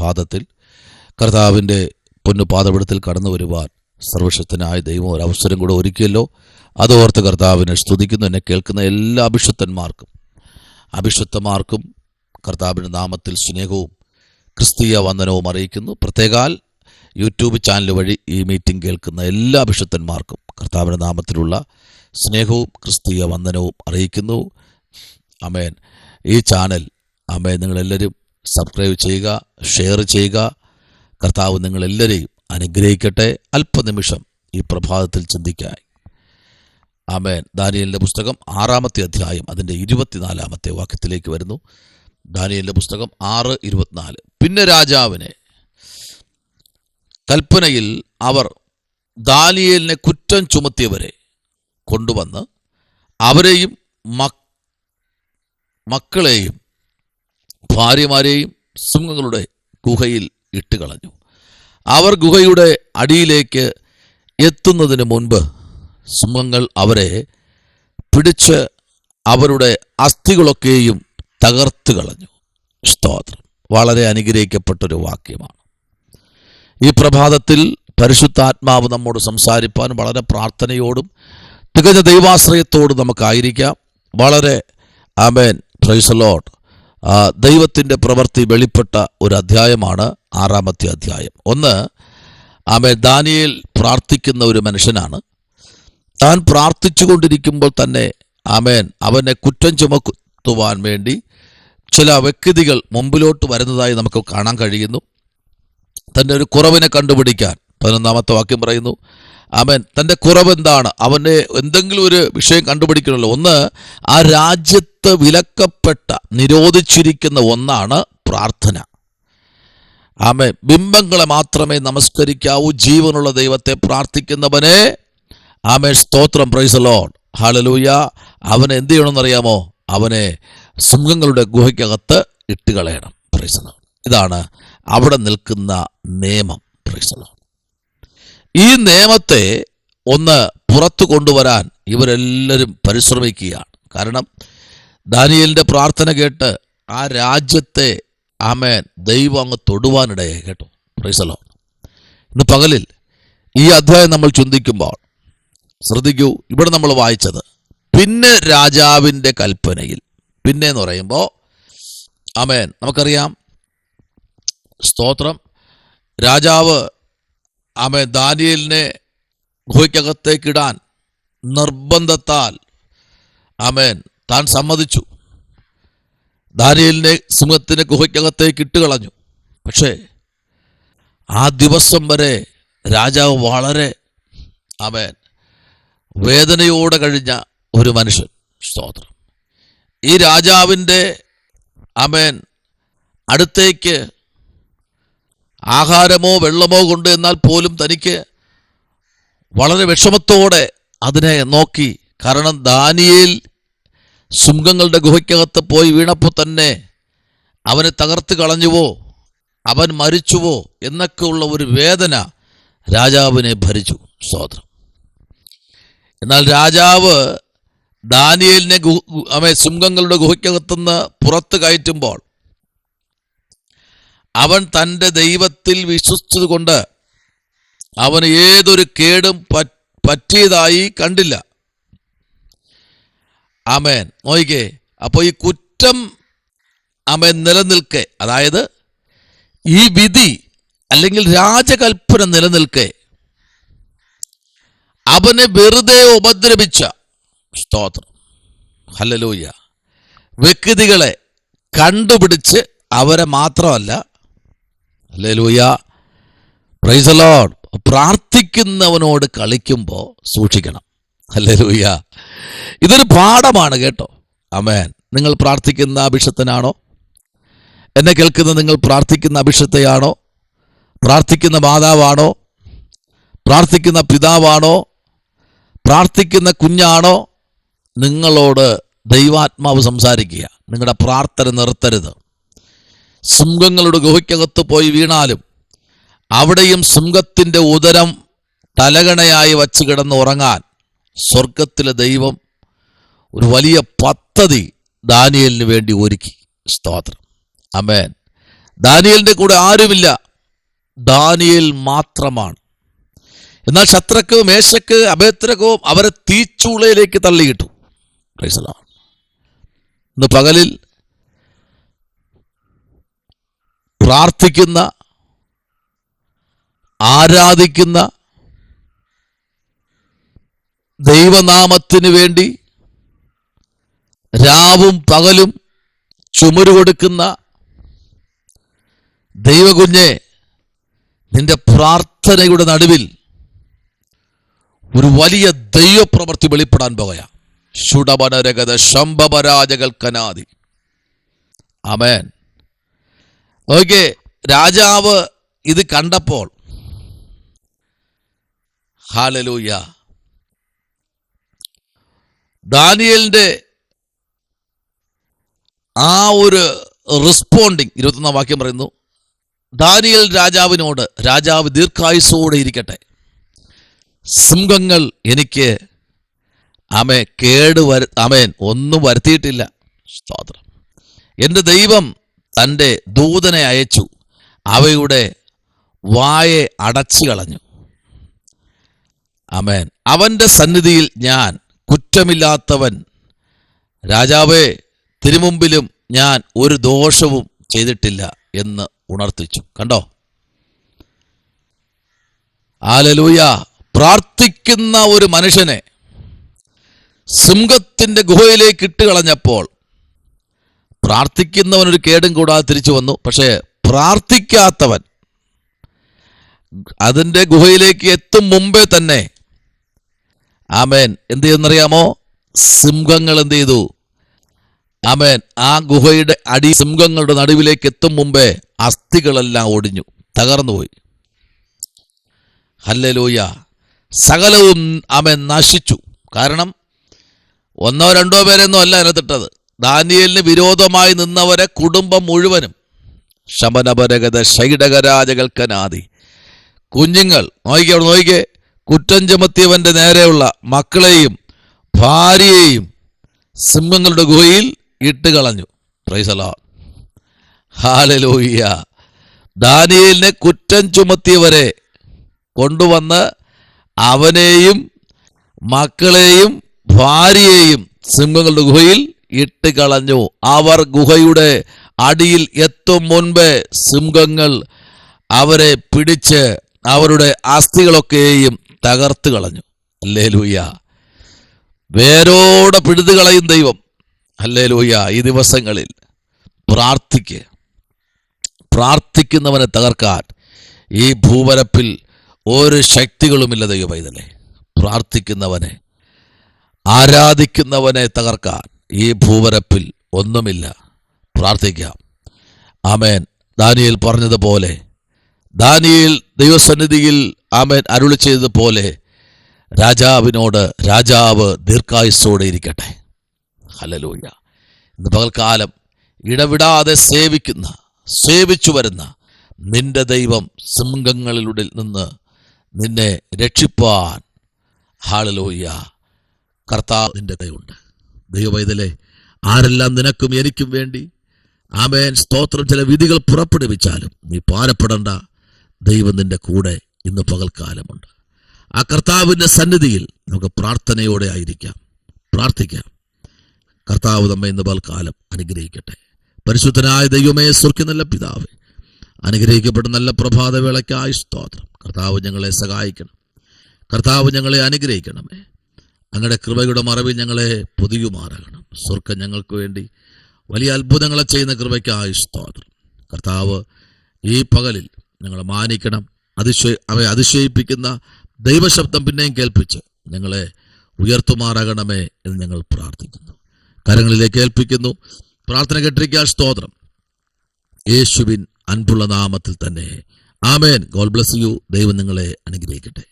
പ്രഭാതത്തിൽ കർത്താവിൻ്റെ പൊന്നുപാദപീഠത്തിൽ കടന്നു വരുവാൻ സർവശക്തനായ ദൈവം ഒരു അവസരം കൂടെ ഒരുക്കിയല്ലോ. അതോർത്ത് കർത്താവിനെ സ്തുതിക്കുന്നു. എന്നെ കേൾക്കുന്ന എല്ലാ അഭിഷക്തന്മാർക്കും കർത്താവിൻ്റെ നാമത്തിൽ സ്നേഹവും ക്രിസ്തീയ വന്ദനവും അറിയിക്കുന്നു. പ്രത്യേകാൽ യൂട്യൂബ് ചാനൽ വഴി ഈ മീറ്റിംഗ് കേൾക്കുന്ന എല്ലാ അഭിഷക്തന്മാർക്കും കർത്താവിൻ്റെ നാമത്തിലുള്ള സ്നേഹവും ക്രിസ്തീയ വന്ദനവും അറിയിക്കുന്നു. ആമേൻ. ഈ ചാനൽ ആമേൻ നിങ്ങളെല്ലാവരും സബ്സ്ക്രൈബ് ചെയ്യുക, ഷെയർ ചെയ്യുക. കർത്താവ് നിങ്ങളെല്ലാവരെയും അനുഗ്രഹിക്കട്ടെ. അല്പനിമിഷം ഈ പ്രഭാതത്തിൽ ചിന്തിക്കായി ആമേൻ. ദാനിയേലിൻ്റെ പുസ്തകം 6-ാമത്തെ അധ്യായം അതിൻ്റെ 24-ാമത്തെ വാക്യത്തിലേക്ക് വരുന്നു. ദാനിയേലിൻ്റെ പുസ്തകം 6:24. പിന്നെ രാജാവിനെ കൽപ്പനയിൽ അവർ ദാനിയേലിനെ കുറ്റം ചുമത്തിയവരെ കൊണ്ടുവന്ന് അവരെയും മക്കളെയും ഭാര്യമാരെയും സിംഹങ്ങളുടെ ഗുഹയിൽ ഇട്ടുകളഞ്ഞു. അവർ ഗുഹയുടെ അടിയിലേക്ക് എത്തുന്നതിന് മുൻപ് സിംഹങ്ങൾ അവരെ പിടിച്ച് അവരുടെ അസ്ഥികളൊക്കെയും തകർത്ത് കളഞ്ഞു. സ്തോത്രം. വളരെ അനുഗ്രഹിക്കപ്പെട്ടൊരു വാക്യമാണ്. ഈ പ്രഭാതത്തിൽ പരിശുദ്ധാത്മാവ് നമ്മോട് സംസാരിപ്പാൻ വളരെ പ്രാർത്ഥനയോടും തികഞ്ഞ ദൈവാശ്രയത്തോടും നമുക്കായിരിക്കാം. വളരെ ആമേൻ, പ്രൈസ് ദി ലോർഡ്. ദൈവത്തിൻ്റെ പ്രവൃത്തി വെളിപ്പെട്ട ഒരു അധ്യായമാണ് 6-ാമത്തെ അധ്യായം. ആമേൻ, ദാനിയേൽ പ്രാർത്ഥിക്കുന്ന ഒരു മനുഷ്യനാണ്. താൻ പ്രാർത്ഥിച്ചു കൊണ്ടിരിക്കുമ്പോൾ തന്നെ ആമേൻ അവനെ കുറ്റം ചുമത്തുവാൻ വേണ്ടി ചില വ്യക്തികൾ മുമ്പിലോട്ട് വരുന്നതായി നമുക്ക് കാണാൻ കഴിയുന്നു. തൻ്റെ ഒരു കുറവിനെ കണ്ടുപിടിക്കാൻ 11-ാമത്തെ വാക്യം പറയുന്നു. ആമേൻ, തൻ്റെ കുറവെന്താണ്? അവൻ്റെ എന്തെങ്കിലും ഒരു വിഷയം കണ്ടുപിടിക്കണമല്ലോ. ആ രാജ്യത്ത് വിലക്കപ്പെട്ട നിരോധിച്ചിരിക്കുന്ന ഒന്നാണ് പ്രാർത്ഥന. ആമേൻ, ബിംബങ്ങളെ മാത്രമേ നമസ്കരിക്കാവൂ. ജീവനുള്ള ദൈവത്തെ പ്രാർത്ഥിക്കുന്നവനെ ആമേൻ, സ്തോത്രം, പ്രൈസ് ദി ലോർഡ്, ഹല്ലേലൂയ. അവനെ എന്ത് ചെയ്യണമെന്നറിയാമോ? അവനെ സിംഹങ്ങളുടെ ഗുഹയ്ക്കകത്ത് ഇട്ടുകളയണം. Praise the lord. ഇതാണ് അവിടെ നിൽക്കുന്ന നിയമം. Praise the lord. ഈ നിയമത്തെ പുറത്തു കൊണ്ടുവരാൻ ഇവരെല്ലാവരും പരിശ്രമിക്കുകയാണ്. കാരണം ദാനിയേലിൻ്റെ പ്രാർത്ഥന കേട്ട് ആ രാജ്യത്തെ ആമേൻ ദൈവം അങ്ങ് തൊടുവാനിടയായി. കേട്ടോ, പ്രൈസ് ദി ലോർഡ്. ഇന്ന് പകലിൽ ഈ അധ്യായം നമ്മൾ ചിന്തിക്കുമ്പോൾ ശ്രദ്ധിക്കൂ. ഇവിടെ നമ്മൾ വായിച്ചത് പിന്നെ രാജാവിൻ്റെ കൽപ്പനയിൽ. പിന്നെ എന്ന് പറയുമ്പോൾ ആമേൻ നമുക്കറിയാം, സ്തോത്രം, രാജാവ് ആമേൻ ദാനിയേലിനെ ഗുഹയ്ക്കകത്തേക്കിടാൻ നിർബന്ധത്താൽ ആമേൻ താൻ സമ്മതിച്ചു. ദാനിയേലിനെ സിംഹത്തിൻ്റെ ഗുഹയ്ക്കകത്തേക്ക് ഇട്ടുകളഞ്ഞു. പക്ഷേ ആ ദിവസം വരെ രാജാവ് വളരെ ആമേൻ വേദനയോടെ കഴിഞ്ഞ ഒരു മനുഷ്യൻ. സ്തോത്രം. ഈ രാജാവിൻ്റെ ആമേൻ അടുത്തേക്ക് ആഹാരമോ വെള്ളമോ കൊണ്ട് എന്നാൽ പോലും തനിക്ക് വളരെ വിഷമത്തോടെ അതിനെ നോക്കി. കാരണം ദാനിയേൽ സിംഹങ്ങളുടെ ഗുഹയ്ക്കകത്ത് പോയി വീണപ്പോൾ തന്നെ അവനെ തകർത്ത് കളഞ്ഞുവോ, അവൻ മരിച്ചുവോ എന്നൊക്കെ ഉള്ള ഒരു വേദന രാജാവിനെ ഭരിച്ചു. സ്തോത്രം. എന്നാൽ രാജാവ് ദാനിയേലിനെ സിംഹങ്ങളുടെ ഗുഹയ്ക്കകത്തുനിന്ന് പുറത്ത് കയറ്റുമ്പോൾ അവൻ തൻ്റെ ദൈവത്തിൽ വിശ്വസിച്ചതുകൊണ്ട് അവന് ഏതൊരു കേടും പറ്റിയതായി കണ്ടില്ല. ആമേൻ. നോയിക്കേ, അപ്പോൾ ഈ കുറ്റം ആമേൻ നിലനിൽക്കെ, അതായത് ഈ വിധി അല്ലെങ്കിൽ രാജകൽപ്പന നിലനിൽക്കെ അവനെ വെറുതെ ഉപദ്രവിച്ച, സ്തോത്രം, ഹല്ലേലൂയ, വ്യക്തികളെ കണ്ടുപിടിച്ച് അവരെ മാത്രമല്ല, ഹല്ലേലൂയ, പ്രൈസ് ദി ലോർഡ്, പ്രാർത്ഥിക്കുന്നവനോട് കളിക്കുമ്പോൾ സൂക്ഷിക്കണം. ഹല്ലേലൂയ. ഇതൊരു പാഠമാണ് കേട്ടോ. ആമേൻ. നിങ്ങൾ പ്രാർത്ഥിക്കുന്ന അഭിഷക്തനാണോ? എന്നെ കേൾക്കുന്ന നിങ്ങൾ പ്രാർത്ഥിക്കുന്ന അഭിഷക്തയാണോ? പ്രാർത്ഥിക്കുന്ന മാതാവാണോ? പ്രാർത്ഥിക്കുന്ന പിതാവാണോ? പ്രാർത്ഥിക്കുന്ന കുഞ്ഞാണോ? നിങ്ങളോട് ദൈവാത്മാവ് സംസാരിക്കുക. നിങ്ങളുടെ പ്രാർത്ഥന നിർത്തരുത്. സിംഹങ്ങളുടെ ഗുഹയ്ക്കകത്ത് പോയി വീണാലും അവിടെയും സിംഹത്തിൻ്റെ ഉദരം തലകണയായി വച്ച് കിടന്ന് ഉറങ്ങാൻ സ്വർഗത്തിലെ ദൈവം ഒരു വലിയ പദ്ധതി ദാനിയേലിന് വേണ്ടി ഒരുക്കി. സ്തോത്രം. ആമേൻ. ദാനിയേലിന്റെ കൂടെ ആരുമില്ല, ദാനിയേൽ മാത്രമാണ്. എന്നാൽ ശദ്രക്ക്, മേശക്ക്, അബേദ്നെഗോവും അവരെ തീച്ചൂളയിലേക്ക് തള്ളിയിട്ടു. Praise the lord. ഇന്ന് പകലിൽ പ്രാർത്ഥിക്കുന്ന, ആരാധിക്കുന്ന, ദൈവനാമത്തിന് വേണ്ടി രാവും പകലും ചുമരു കൊടുക്കുന്ന ദൈവകുഞ്ഞെ, നിന്റെ പ്രാർത്ഥനയുടെ നടുവിൽ ഒരു വലിയ ദൈവപ്രവൃത്തി വെളിപ്പെടാൻ പോകുക. ശുഡബനരഗത ശംഭപരാജകൾ കനാദി. ആമേൻ. നോക്കിയേ, രാജാവ് ഇത് കണ്ടപ്പോൾ, ഹല്ലേലൂയ, ദാനിയേലിന്റെ ആ ഒരു റെസ്പോണ്ടിങ് 21 വാക്യം പറയുന്നു, ദാനിയേൽ രാജാവിനോട്, രാജാവ് ദീർഘായുസ്സോടെ ഇരിക്കട്ടെ, സിംഹങ്ങൾ എനിക്ക് ഒന്നും വരുത്തിയിട്ടില്ല. സ്തോത്രം. എൻ്റെ ദൈവം തൻ്റെ ദൂതനെ അയച്ചു, അവയുടെ വായെ അടച്ചു കളഞ്ഞു. ആമേൻ. അവൻ്റെ സന്നിധിയിൽ ഞാൻ കുറ്റമില്ലാത്തവൻ. രാജാവേ, തിരുമുമ്പിലും ഞാൻ ഒരു ദോഷവും ചെയ്തിട്ടില്ല എന്ന് ഉണർത്തിച്ചു. കണ്ടോ? ഹല്ലേലൂയ. പ്രാർത്ഥിക്കുന്ന ഒരു മനുഷ്യനെ സിംഹത്തിന്റെ ഗുഹയിലേക്ക് ഇട്ടുകളഞ്ഞപ്പോൾ പ്രാർത്ഥിക്കുന്നവനൊരു കേടും കൂടാതെ തിരിച്ചു വന്നു. പക്ഷേ പ്രാർത്ഥിക്കാത്തവൻ അതിൻ്റെ ഗുഹയിലേക്ക് എത്തും മുമ്പേ തന്നെ, ആമേൻ, എന്ത് ചെയ്തെന്നറിയാമോ? സിംഹങ്ങൾ എന്ത് ചെയ്തു? ആമേൻ. ആ ഗുഹയുടെ സിംഹങ്ങളുടെ നടുവിലേക്ക് എത്തും മുമ്പേ അസ്ഥികളെല്ലാം ഒടിഞ്ഞു, തകർന്നുപോയി. ഹല്ലേലൂയ. സകലവും ആമേൻ നശിച്ചു. കാരണം 1 or 2 പേരൊന്നും അല്ല അതിനകത്തിട്ടത്. ദാനിയേലിന് വിരോധമായി നിന്നവരെ കുടുംബം മുഴുവനും. ശമനപരഗത ശൈഡകരാജകൽക്കനാദി. കുഞ്ഞുങ്ങൾ നോക്കിക്കേ, കുറ്റം ചുമത്തിയവന്റെ നേരെയുള്ള മക്കളെയും ഭാര്യയെയും സിംഹങ്ങളുടെ ഗുഹയിൽ ഇട്ടുകളഞ്ഞു. Praise the lord. ഹല്ലേലൂയ. ദാനിയേലിനെ കുറ്റം ചുമത്തിയവരെ കൊണ്ടുവന്ന് അവനെയും മക്കളെയും ഭാര്യയെയും സിംഹങ്ങളുടെ ഗുഹയിൽ ഇട്ട് കളഞ്ഞു. അവർ ഗുഹയുടെ അടിയിൽ എത്തും മുൻപേ സിംഹങ്ങൾ അവരെ പിടിച്ച് അവരുടെ അസ്ഥികളൊക്കെയും തകർത്ത് കളഞ്ഞു. ഹല്ലേലൂയ. വേരോടെ പിഴുതു കളയും ദൈവം. ഹല്ലേലൂയ. ഈ ദിവസങ്ങളിൽ പ്രാർത്ഥിക്കുന്നവനെ തകർക്കാൻ ഈ ഭൂപരപ്പിൽ ഒരു ശക്തികളുമില്ല. ദൈവ പൈതലേ, പ്രാർത്ഥിക്കുന്നവനെ, ആരാധിക്കുന്നവനെ തകർക്കാൻ ഈ ഭൂപരപ്പിൽ ഒന്നുമില്ല. പ്രാർത്ഥിക്കാം. ആമേൻ. ദാനിയേൽ പറഞ്ഞതുപോലെ, ദാനിയേൽ ദൈവസന്നിധിയിൽ ആമേൻ അരുളി ചെയ്തതുപോലെ രാജാവിനോട്, രാജാവ് ദീർഘായുസ്സോടെ ഇരിക്കട്ടെ. ഹല്ലേലൂയ. ഇന്ന് പകൽക്കാലം ഇടവിടാതെ സേവിച്ചു വരുന്ന നിന്റെ ദൈവം സിംഹങ്ങളിലൂടെ നിന്ന് നിന്നെ രക്ഷിപ്പാൻ, ഹല്ലേലൂയ, കർത്താവ് നിന്റെ കൈയുണ്ട്. ദൈവവൈതലേ, ആരെല്ലാം നിനക്കും എനിക്കും വേണ്ടി ആമേൻ സ്തോത്രം ചില വിധികൾ പുറപ്പെടുവിച്ചാലും നീ ഭാരപ്പെടണ്ട. ദൈവം നിന്റെ കൂടെ ഇന്ന് പകൽക്കാലമുണ്ട്. ആ കർത്താവിൻ്റെ സന്നിധിയിൽ നമുക്ക് പ്രാർത്ഥനയോടെ ആയിരിക്കാം, പ്രാർത്ഥിക്കാം. കർത്താവ് നമ്മെ ഇന്ന് പകൽക്കാലം അനുഗ്രഹിക്കട്ടെ. പരിശുദ്ധനായ ദൈവമേ, സ്വർഗ്ഗ നല്ല പിതാവേ, അനുഗ്രഹിക്കപ്പെട്ട നല്ല പ്രഭാതവേളയ്ക്കായി സ്തോത്രം. കർത്താവ് ഞങ്ങളെ സഹായിക്കണം. കർത്താവ് ഞങ്ങളെ അനുഗ്രഹിക്കണമേ. അങ്ങയുടെ കൃപയുടെ മറവിൽ ഞങ്ങളെ പൊതിയുമാറാകണം. സ്വർഗ്ഗം ഞങ്ങൾക്ക് വേണ്ടി വലിയ അത്ഭുതങ്ങളെ ചെയ്യുന്ന കൃപയ്ക്കായി സ്തോത്രം. കർത്താവ് ഈ പകലിൽ ഞങ്ങളെ മാനിക്കണം. അവയെ അതിശയിപ്പിക്കുന്ന ദൈവശബ്ദം പിന്നെയും കേൾപ്പിച്ച് ഞങ്ങളെ ഉയർത്തുമാറാകണമേ എന്ന് ഞങ്ങൾ പ്രാർത്ഥിക്കുന്നു. കരങ്ങളിലേക്ക് ഏൽപ്പിക്കുന്നു. പ്രാർത്ഥന കേട്ടിരിക്കാൻ സ്തോത്രം. യേശുവിൻ അൻപുള്ള നാമത്തിൽ തന്നെ ആമേൻ. God bless you. ദൈവം നിങ്ങളെ അനുഗ്രഹിക്കട്ടെ.